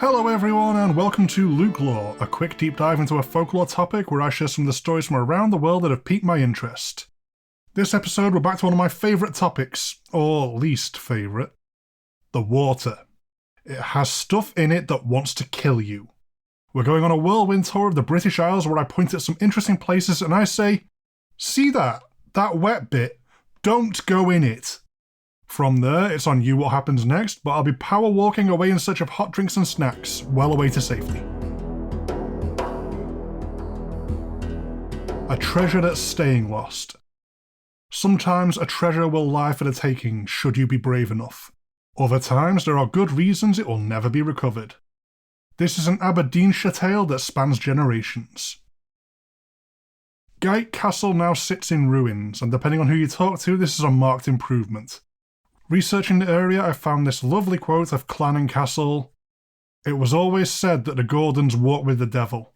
Hello everyone and welcome to LukeLore, a quick deep dive into a folklore topic where I share some of the stories from around the world that have piqued my interest. This episode we're back to one of my favourite topics, or least favourite, the water. It has stuff in it that wants to kill you. We're going on a whirlwind tour of the British Isles where I point at some interesting places and I say, see that wet bit, don't go in it. From there, it's on you what happens next, but I'll be power walking away in search of hot drinks and snacks, well away to safety. A treasure that's staying lost. Sometimes a treasure will lie for the taking should you be brave enough. Other times there are good reasons it will never be recovered. This is an Aberdeenshire tale that spans generations. Gate Castle now sits in ruins, and depending on who you talk to, this is a marked improvement. Researching the area, I found this lovely quote of Clan and Castle. It was always said that the Gordons walked with the devil.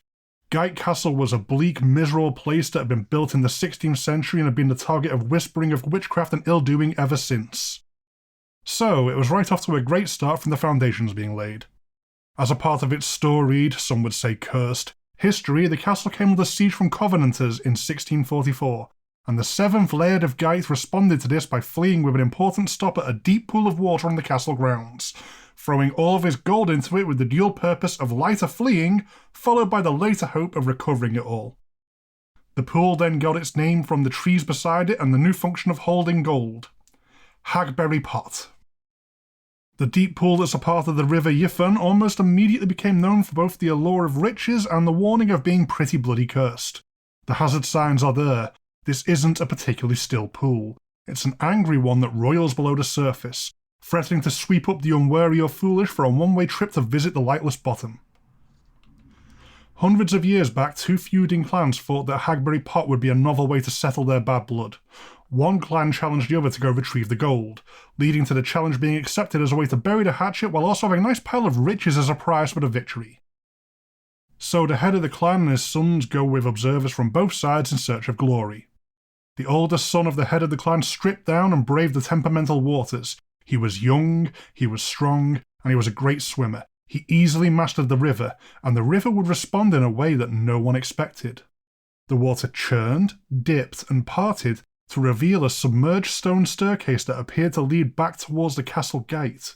Gate Castle was a bleak, miserable place that had been built in the 16th century and had been the target of whispering of witchcraft and ill-doing ever since. So, it was right off to a great start from the foundations being laid. As a part of its storied, some would say cursed, history, the castle came under siege from Covenanters in 1644. And the 7th Laird of Gate responded to this by fleeing with an important stop at a deep pool of water on the castle grounds, throwing all of his gold into it with the dual purpose of later fleeing, followed by the later hope of recovering it all. The pool then got its name from the trees beside it and the new function of holding gold. Hagberry Pot. The deep pool that's a part of the River Yiffon almost immediately became known for both the allure of riches and the warning of being pretty bloody cursed. The hazard signs are there. This isn't a particularly still pool. It's an angry one that roils below the surface, threatening to sweep up the unwary or foolish for a one-way trip to visit the lightless bottom. Hundreds of years back, two feuding clans thought that Hagberry Pot would be a novel way to settle their bad blood. One clan challenged the other to go retrieve the gold, leading to the challenge being accepted as a way to bury the hatchet while also having a nice pile of riches as a prize for the victory. So the head of the clan and his sons go with observers from both sides in search of glory. The oldest son of the head of the clan stripped down and braved the temperamental waters. He was young, he was strong, and he was a great swimmer. He easily mastered the river, and the river would respond in a way that no one expected. The water churned, dipped, and parted to reveal a submerged stone staircase that appeared to lead back towards the castle gate.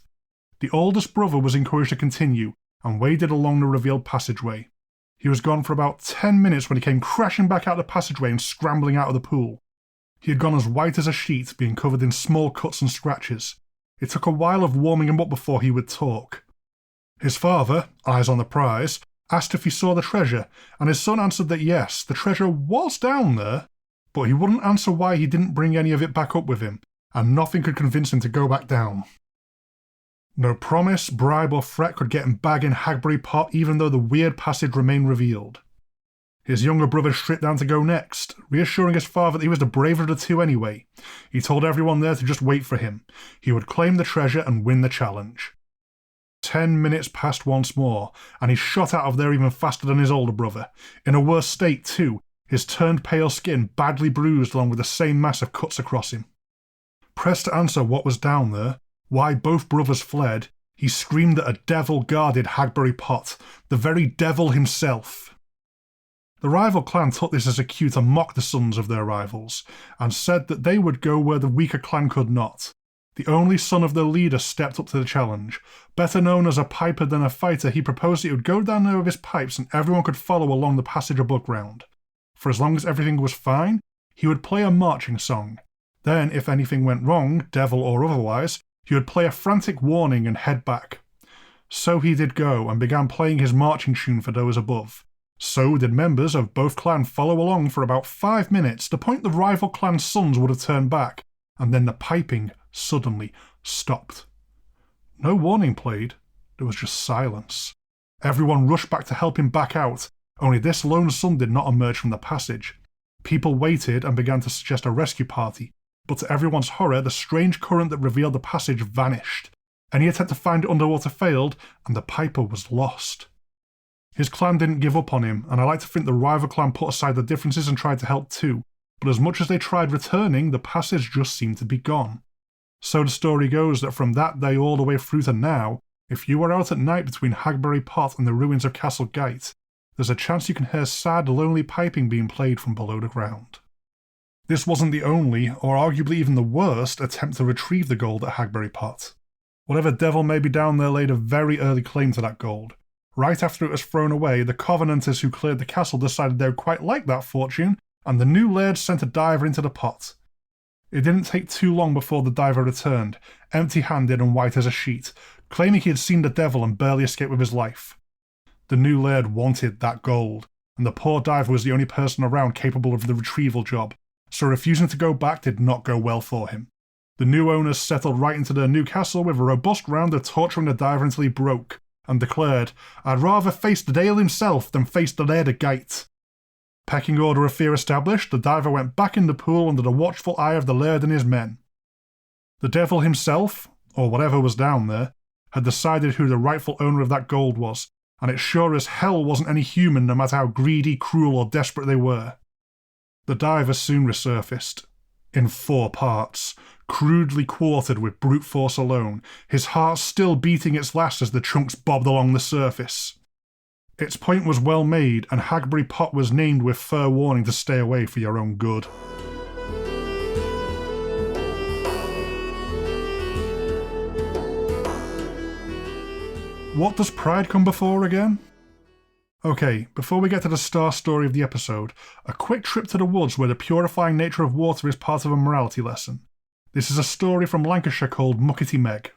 The oldest brother was encouraged to continue, and waded along the revealed passageway. He was gone for about 10 minutes when he came crashing back out the passageway and scrambling out of the pool. He had gone as white as a sheet, being covered in small cuts and scratches. It took a while of warming him up before he would talk. His father, eyes on the prize, asked if he saw the treasure, and his son answered that yes, the treasure was down there, but he wouldn't answer why he didn't bring any of it back up with him, and nothing could convince him to go back down. No promise, bribe or threat could get him back in Hagberry Pot even though the weird passage remained revealed. His younger brother stripped down to go next, reassuring his father that he was the braver of the two anyway. He told everyone there to just wait for him. He would claim the treasure and win the challenge. 10 minutes passed once more, and he shot out of there even faster than his older brother. In a worse state too, his turned pale skin badly bruised along with the same mass of cuts across him. Pressed to answer what was down there, why both brothers fled, he screamed that a devil guarded Hagberry Pot, the very devil himself. The rival clan took this as a cue to mock the sons of their rivals, and said that they would go where the weaker clan could not. The only son of their leader stepped up to the challenge. Better known as a piper than a fighter, he proposed that he would go down there with his pipes and everyone could follow along the passage above ground. For as long as everything was fine, he would play a marching song. Then, if anything went wrong, devil or otherwise, he would play a frantic warning and head back. So he did go, and began playing his marching tune for those above. So did members of both clans follow along for about 5 minutes, the point the rival clan's sons would have turned back, and then the piping suddenly stopped. No warning played, there was just silence. Everyone rushed back to help him back out, only this lone son did not emerge from the passage. People waited and began to suggest a rescue party, but to everyone's horror, the strange current that revealed the passage vanished. Any attempt to find it underwater failed, and the piper was lost. His clan didn't give up on him, and I like to think the rival clan put aside the differences and tried to help too, but as much as they tried returning, the passage just seemed to be gone. So the story goes that from that day all the way through to now, If you are out at night between Hagberry Pot and the ruins of Castle Gate, there's a chance you can hear sad, lonely piping being played from below the ground. This wasn't the only, or arguably even the worst, attempt to retrieve the gold at Hagberry Pot. Whatever devil may be down there laid a very early claim to that gold. Right after it was thrown away, the Covenanters who cleared the castle decided they would quite like that fortune, and the new laird sent a diver into the pot. It didn't take too long before the diver returned, empty-handed and white as a sheet, claiming he had seen the devil and barely escaped with his life. The new laird wanted that gold, and the poor diver was the only person around capable of the retrieval job, so refusing to go back did not go well for him. The new owners settled right into their new castle with a robust round of torturing the diver until he broke, and declared, "I'd rather face the Dale himself than face the Laird of Gate." Pecking order of fear established, the diver went back in the pool under the watchful eye of the laird and his men. The devil himself, or whatever was down there, had decided who the rightful owner of that gold was, and it sure as hell wasn't any human no matter how greedy, cruel or desperate they were. The diver soon resurfaced, in 4 parts, crudely quartered with brute force alone, his heart still beating its last as the chunks bobbed along the surface. Its point was well made, and Hagberry Pot was named with fair warning to stay away for your own good. What does pride come before again? Okay, before we get to the star story of the episode, a quick trip to the woods where the purifying nature of water is part of a morality lesson. This is a story from Lancashire called Mucky Meg.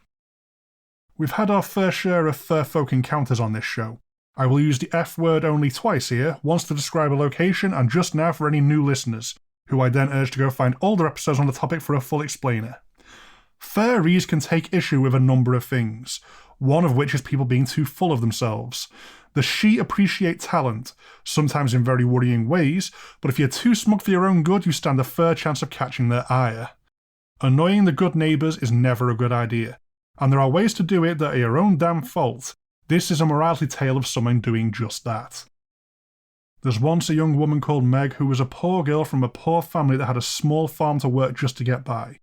We've had our fair share of fair folk encounters on this show. I will use the F word only twice here, once to describe a location and just now for any new listeners, who I then urge to go find older episodes on the topic for a full explainer. Fairies can take issue with a number of things, one of which is people being too full of themselves. The She appreciate talent, sometimes in very worrying ways, but if you're too smug for your own good, you stand a fair chance of catching their ire. Annoying the good neighbours is never a good idea, and there are ways to do it that are your own damn fault. This is a morality tale of someone doing just that. There's once a young woman called Meg who was a poor girl from a poor family that had a small farm to work just to get by.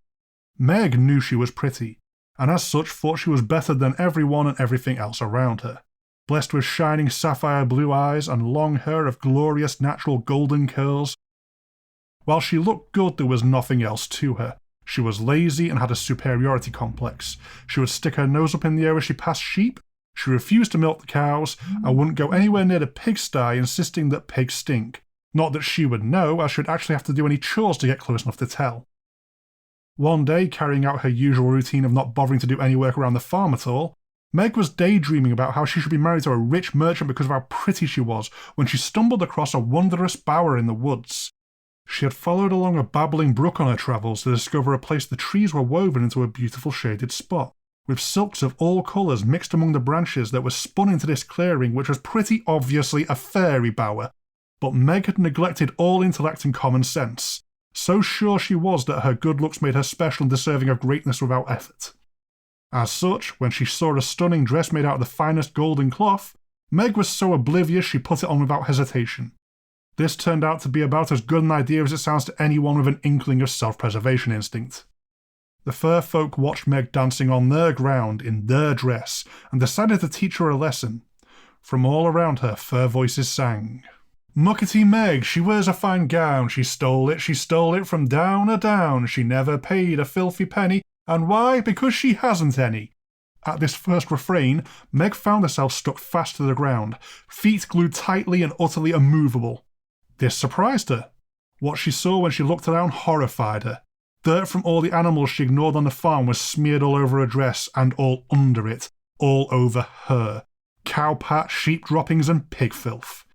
Meg knew she was pretty, and as such thought she was better than everyone and everything else around her. Blessed with shining sapphire blue eyes and long hair of glorious natural golden curls. While she looked good, there was nothing else to her. She was lazy and had a superiority complex. She would stick her nose up in the air as she passed sheep. She refused to milk the cows and wouldn't go anywhere near the pigsty, insisting that pigs stink. Not that she would know, as she would actually have to do any chores to get close enough to tell. One day, carrying out her usual routine of not bothering to do any work around the farm at all, Meg was daydreaming about how she should be married to a rich merchant because of how pretty she was when she stumbled across a wondrous bower in the woods. She had followed along a babbling brook on her travels to discover a place the trees were woven into a beautiful shaded spot, with silks of all colours mixed among the branches that were spun into this clearing, which was pretty obviously a fairy bower. But Meg had neglected all intellect and common sense. So sure she was that her good looks made her special and deserving of greatness without effort. As such, when she saw a stunning dress made out of the finest golden cloth, Meg was so oblivious she put it on without hesitation. This turned out to be about as good an idea as it sounds to anyone with an inkling of self-preservation instinct. The fair folk watched Meg dancing on their ground in their dress and decided to teach her a lesson. From all around her, fair voices sang. Mucky Meg, she wears a fine gown, she stole it from down a down, she never paid a filthy penny, and why? Because she hasn't any. At this first refrain, Meg found herself stuck fast to the ground, feet glued tightly and utterly immovable. This surprised her. What she saw when she looked around horrified her. Dirt from all the animals she ignored on the farm was smeared all over her dress and all under it, all over her. Cow pat, sheep droppings and pig filth.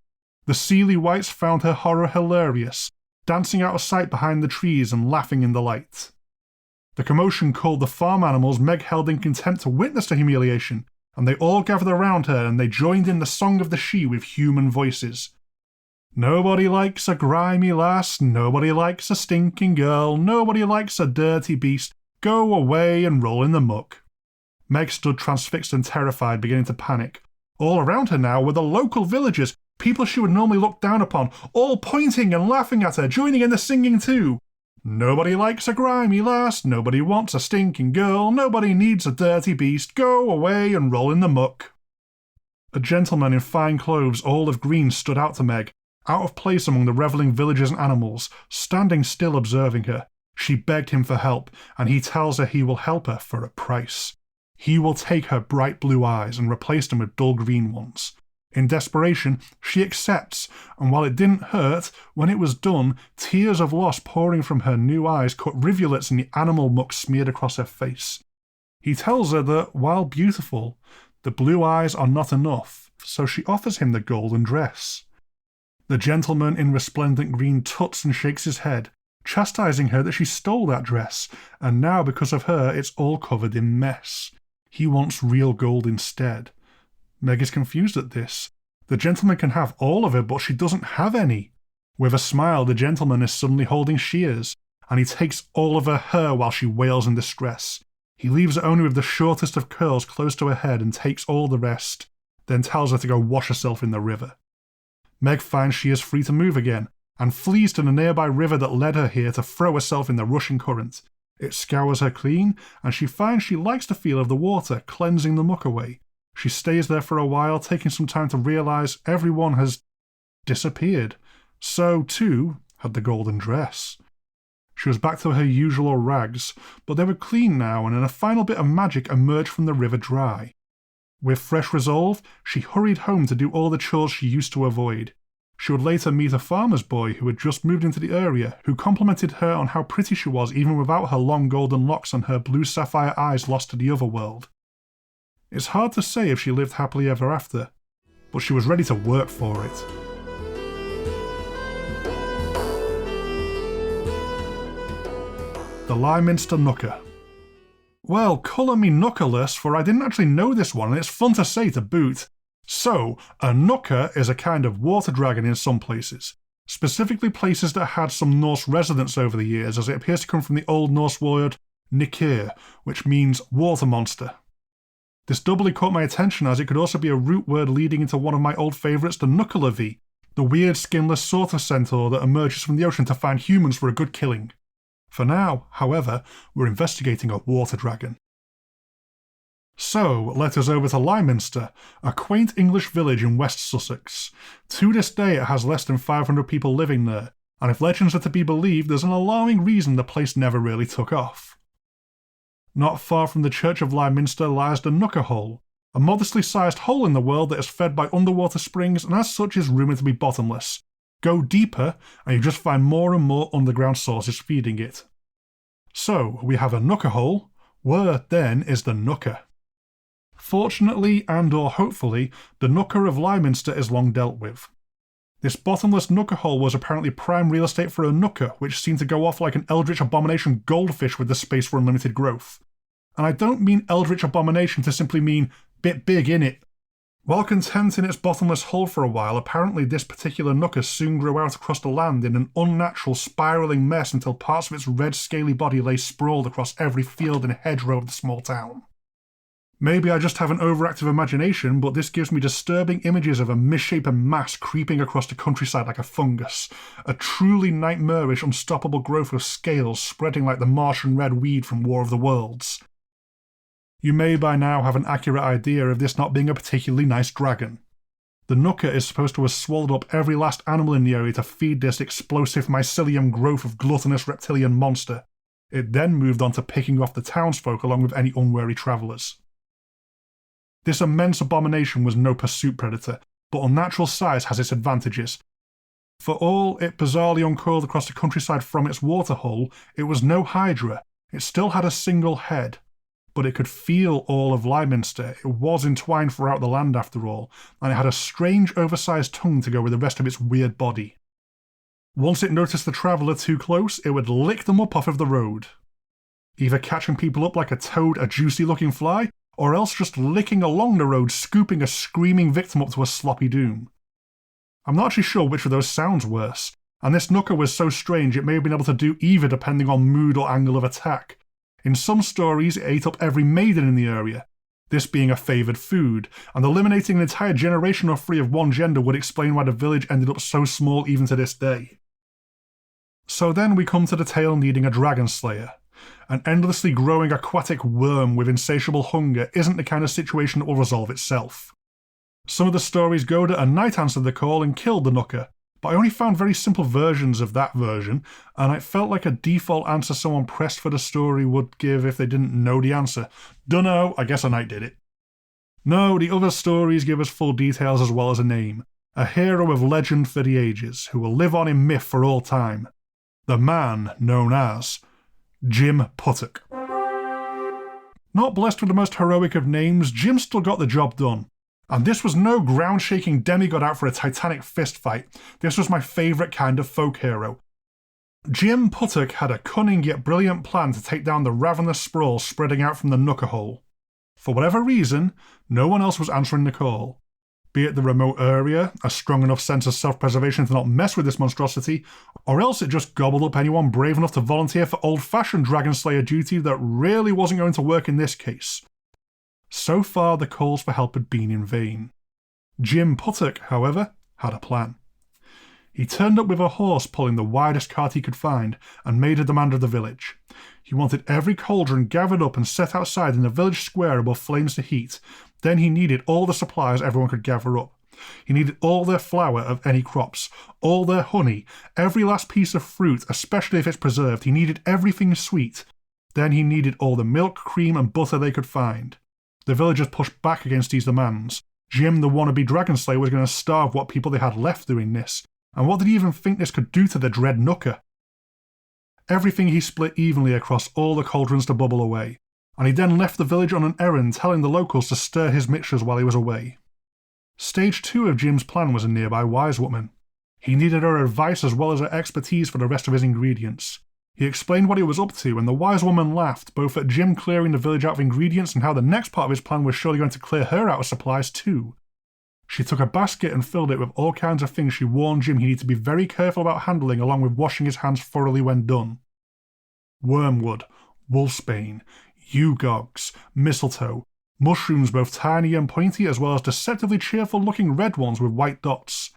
The Seelie Whites found her horror hilarious, dancing out of sight behind the trees and laughing in delight. The commotion called the farm animals Meg held in contempt to witness the humiliation, and they all gathered around her and they joined in the song of the she with human voices. Nobody likes a grimy lass, nobody likes a stinking girl, nobody likes a dirty beast, go away and roll in the muck. Meg stood transfixed and terrified, beginning to panic. All around her now were the local villagers, people she would normally look down upon, all pointing and laughing at her, joining in the singing too. Nobody likes a grimy lass, nobody wants a stinking girl, nobody needs a dirty beast, go away and roll in the muck. A gentleman in fine clothes, all of green, stood out to Meg, out of place among the revelling villagers and animals, standing still observing her. She begged him for help, and he tells her he will help her for a price. He will take her bright blue eyes and replace them with dull green ones. In desperation, she accepts, and while it didn't hurt, when it was done, tears of loss pouring from her new eyes cut rivulets in the animal muck smeared across her face. He tells her that, while beautiful, the blue eyes are not enough, so she offers him the golden dress. The gentleman in resplendent green tuts and shakes his head, chastising her that she stole that dress, and now because of her it's all covered in mess. He wants real gold instead. Meg is confused at this. The gentleman can have all of her, but she doesn't have any. With a smile, the gentleman is suddenly holding shears, and he takes all of her hair while she wails in distress. He leaves her only with the shortest of curls close to her head and takes all the rest, then tells her to go wash herself in the river. Meg finds she is free to move again, and flees to the nearby river that led her here to throw herself in the rushing current. It scours her clean, and she finds she likes the feel of the water, cleansing the muck away. She stays there for a while, taking some time to realise everyone has disappeared. So, too, had the golden dress. She was back to her usual rags, but they were clean now, and in a final bit of magic emerged from the river dry. With fresh resolve, she hurried home to do all the chores she used to avoid. She would later meet a farmer's boy who had just moved into the area, who complimented her on how pretty she was even without her long golden locks and her blue sapphire eyes lost to the other world. It's hard to say if she lived happily ever after, but she was ready to work for it. The Lyminster Knucker. Well, colour me knuckerless, for I didn't actually know this one, and it's fun to say to boot. So, a knucker is a kind of water dragon in some places, specifically places that had some Norse residents over the years, as it appears to come from the Old Norse word nikir, which means water monster. This doubly caught my attention as it could also be a root word leading into one of my old favourites, the Knucklevi, the weird skinless sort of centaur that emerges from the ocean to find humans for a good killing. For now, however, we're investigating a water dragon. So, let us over to Lyminster, a quaint English village in West Sussex. To this day it has less than 500 people living there, and if legends are to be believed, there's an alarming reason the place never really took off. Not far from the Church of Lyminster lies the Knuckerhole, a modestly sized hole in the world that is fed by underwater springs and as such is rumoured to be bottomless. Go deeper and you just find more and more underground sources feeding it. So, we have a Knuckerhole. Where, then, is the Knucker? Fortunately, and or hopefully, the Knucker of Lyminster is long dealt with. This bottomless Knuckerhole was apparently prime real estate for a Knucker, which seemed to go off like an eldritch abomination goldfish with the space for unlimited growth. And I don't mean eldritch abomination to simply mean bit big innit. While content in its bottomless hole for a while, apparently this particular Knucker soon grew out across the land in an unnatural spiralling mess until parts of its red scaly body lay sprawled across every field and hedgerow of the small town. Maybe I just have an overactive imagination, but this gives me disturbing images of a misshapen mass creeping across the countryside like a fungus, a truly nightmarish, unstoppable growth of scales spreading like the Martian red weed from War of the Worlds. You may by now have an accurate idea of this not being a particularly nice dragon. The Knucker is supposed to have swallowed up every last animal in the area to feed this explosive mycelium growth of gluttonous reptilian monster. It then moved on to picking off the townsfolk along with any unwary travellers. This immense abomination was no pursuit predator, but unnatural size has its advantages. For all it bizarrely uncoiled across the countryside from its waterhole, it was no hydra. It still had a single head. But it could feel all of Lyminster. It was entwined throughout the land after all, and it had a strange oversized tongue to go with the rest of its weird body. Once it noticed the traveller too close, it would lick them up off of the road, either catching people up like a toad, a juicy looking fly, or else just licking along the road, scooping a screaming victim up to a sloppy doom. I'm not actually sure which of those sounds worse, and this Knucker was so strange it may have been able to do either depending on mood or angle of attack. In some stories, it ate up every maiden in the area, this being a favoured food, and eliminating an entire generation or three of one gender would explain why the village ended up so small even to this day. So then we come to the tale needing a dragon slayer. An endlessly growing aquatic worm with insatiable hunger isn't the kind of situation that will resolve itself. Some of the stories go that a knight answered the call and killed the Knucker, but I only found very simple versions of that version, and it felt like a default answer someone pressed for the story would give if they didn't know the answer. Dunno, I guess a knight did it. No, the other stories give us full details as well as a name. A hero of legend for the ages, who will live on in myth for all time. The man known as Jim Puttock. Not blessed with the most heroic of names, Jim still got the job done. And this was no ground-shaking demigod out for a titanic fistfight. This was my favourite kind of folk hero. Jim Puttock had a cunning yet brilliant plan to take down the ravenous sprawl spreading out from the Knuckerhole. For whatever reason, no one else was answering the call. Be it the remote area, a strong enough sense of self-preservation to not mess with this monstrosity, or else it just gobbled up anyone brave enough to volunteer for old-fashioned Dragon Slayer duty that really wasn't going to work in this case. So far, the calls for help had been in vain. Jim Puttock, however, had a plan. He turned up with a horse pulling the widest cart he could find and made a demand of the village. He wanted every cauldron gathered up and set outside in the village square above flames to heat. Then he needed all the supplies everyone could gather up. He needed all their flour of any crops, all their honey, every last piece of fruit, especially if it's preserved. He needed everything sweet. Then he needed all the milk, cream and butter they could find. The villagers pushed back against these demands. Jim, the wannabe dragon slayer, was going to starve what people they had left doing this. And what did he even think this could do to the dread Knucker? Everything he split evenly across all the cauldrons to bubble away, and he then left the village on an errand telling the locals to stir his mixtures while he was away. Stage 2 of Jim's plan was a nearby wise woman. He needed her advice as well as her expertise for the rest of his ingredients. He explained what he was up to, and the wise woman laughed, both at Jim clearing the village out of ingredients and how the next part of his plan was surely going to clear her out of supplies too. She took a basket and filled it with all kinds of things she warned Jim he needed to be very careful about handling, along with washing his hands thoroughly when done. Wormwood, wolfsbane, yew-gogs, mistletoe, mushrooms both tiny and pointy as well as deceptively cheerful looking red ones with white dots.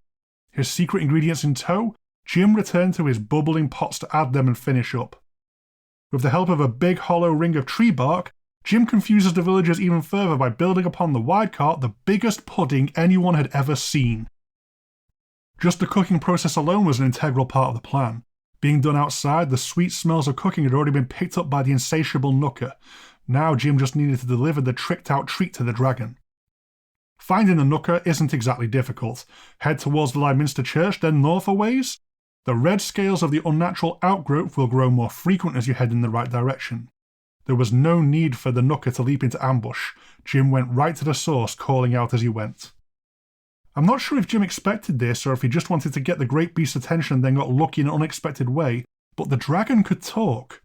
His secret ingredients in tow, Jim returned to his bubbling pots to add them and finish up. With the help of a big hollow ring of tree bark, Jim confuses the villagers even further by building upon the wide cart the biggest pudding anyone had ever seen. Just the cooking process alone was an integral part of the plan. Being done outside, the sweet smells of cooking had already been picked up by the insatiable Knucker. Now Jim just needed to deliver the tricked-out treat to the dragon. Finding the Knucker isn't exactly difficult. Head towards the Lyminster Church, then north a ways. The red scales of the unnatural outgrowth will grow more frequent as you head in the right direction. There was no need for the Knucker to leap into ambush. Jim went right to the source, calling out as he went. I'm not sure if Jim expected this or if he just wanted to get the great beast's attention and then got lucky in an unexpected way, but the dragon could talk.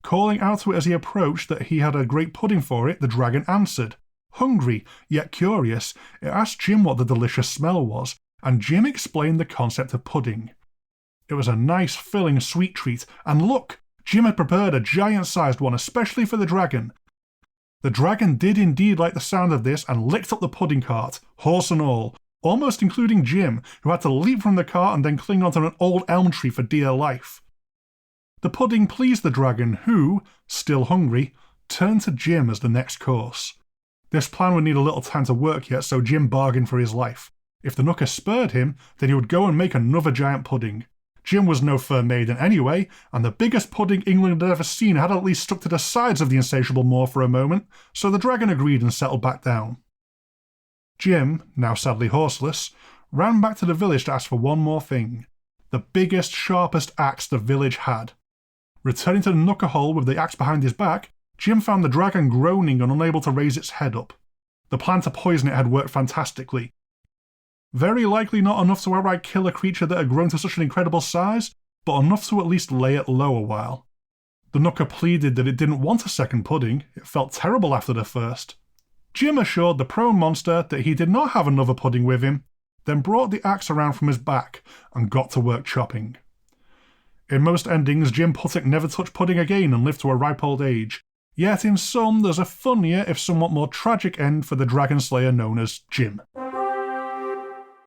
Calling out to it as he approached that he had a great pudding for it, the dragon answered. Hungry, yet curious, it asked Jim what the delicious smell was, and Jim explained the concept of pudding. It was a nice, filling sweet treat, and look! Jim had prepared a giant-sized one especially for the dragon. The dragon did indeed like the sound of this and licked up the pudding cart, horse and all, almost including Jim, who had to leap from the cart and then cling onto an old elm tree for dear life. The pudding pleased the dragon, who, still hungry, turned to Jim as the next course. This plan would need a little time to work yet, so Jim bargained for his life. If the Knucker spurred him, then he would go and make another giant pudding. Jim was no fair maiden anyway, and the biggest pudding England had ever seen had at least stuck to the sides of the insatiable maw for a moment, so the dragon agreed and settled back down. Jim, now sadly horseless, ran back to the village to ask for one more thing. The biggest, sharpest axe the village had. Returning to the Knuckerhole with the axe behind his back, Jim found the dragon groaning and unable to raise its head up. The plan to poison it had worked fantastically. Very likely not enough to outright kill a creature that had grown to such an incredible size, but enough to at least lay it low a while. The Knucker pleaded that it didn't want a second pudding, it felt terrible after the first. Jim assured the prone monster that he did not have another pudding with him, then brought the axe around from his back and got to work chopping. In most endings, Jim Puttock never touched pudding again and lived to a ripe old age, yet in some there's a funnier if somewhat more tragic end for the dragon slayer known as Jim.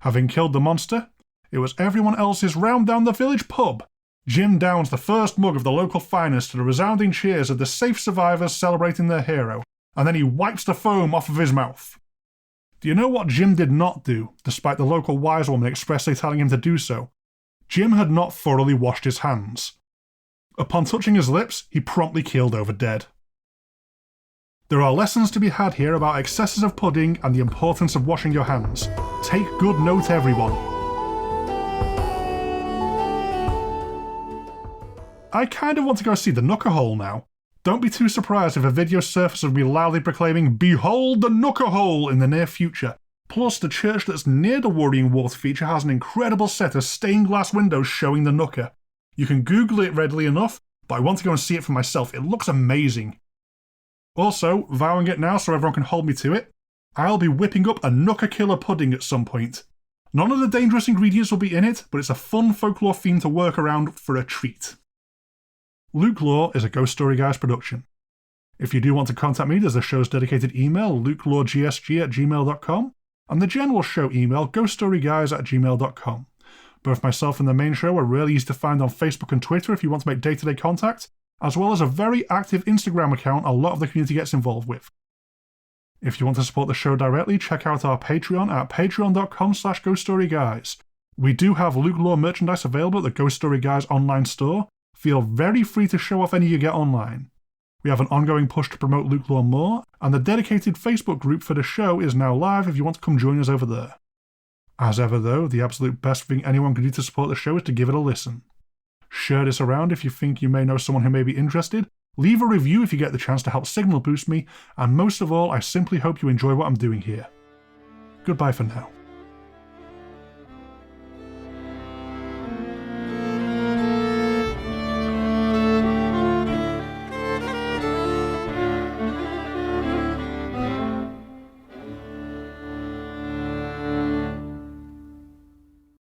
Having killed the monster, it was everyone else's round down the village pub. Jim downs the first mug of the local finest to the resounding cheers of the safe survivors celebrating their hero, and then he wipes the foam off of his mouth. Do you know what Jim did not do, despite the local wise woman expressly telling him to do so? Jim had not thoroughly washed his hands. Upon touching his lips, he promptly keeled over dead. There are lessons to be had here about excesses of pudding and the importance of washing your hands. Take good note, everyone. I kind of want to go see the Knuckerhole now. Don't be too surprised if a video surfaces of me loudly proclaiming, "Behold the Knuckerhole!" in the near future. Plus, the church that's near the Worrying Water feature has an incredible set of stained glass windows showing the Knucker. You can Google it readily enough, but I want to go and see it for myself. It looks amazing. Also, vowing it now so everyone can hold me to it, I'll be whipping up a Knucker killer pudding at some point. None of the dangerous ingredients will be in it, but it's a fun folklore theme to work around for a treat. LukeLore is a Ghost Story Guys production. If you do want to contact me, there's the show's dedicated email, lukeloregsg@gmail.com, and the general show email, ghoststoryguys@gmail.com. Both myself and the main show are really easy to find on Facebook and Twitter if you want to make day-to-day contact, as well as a very active Instagram account a lot of the community gets involved with. If you want to support the show directly, check out our Patreon at patreon.com/ghoststoryguys. We do have LukeLore merchandise available at the Ghost Story Guys online store. Feel very free to show off any you get online. We have an ongoing push to promote LukeLore more, and the dedicated Facebook group for the show is now live if you want to come join us over there. As ever though, the absolute best thing anyone can do to support the show is to give it a listen. Share this around if you think you may know someone who may be interested, leave a review if you get the chance to help signal boost me, and most of all, I simply hope you enjoy what I'm doing here. Goodbye for now.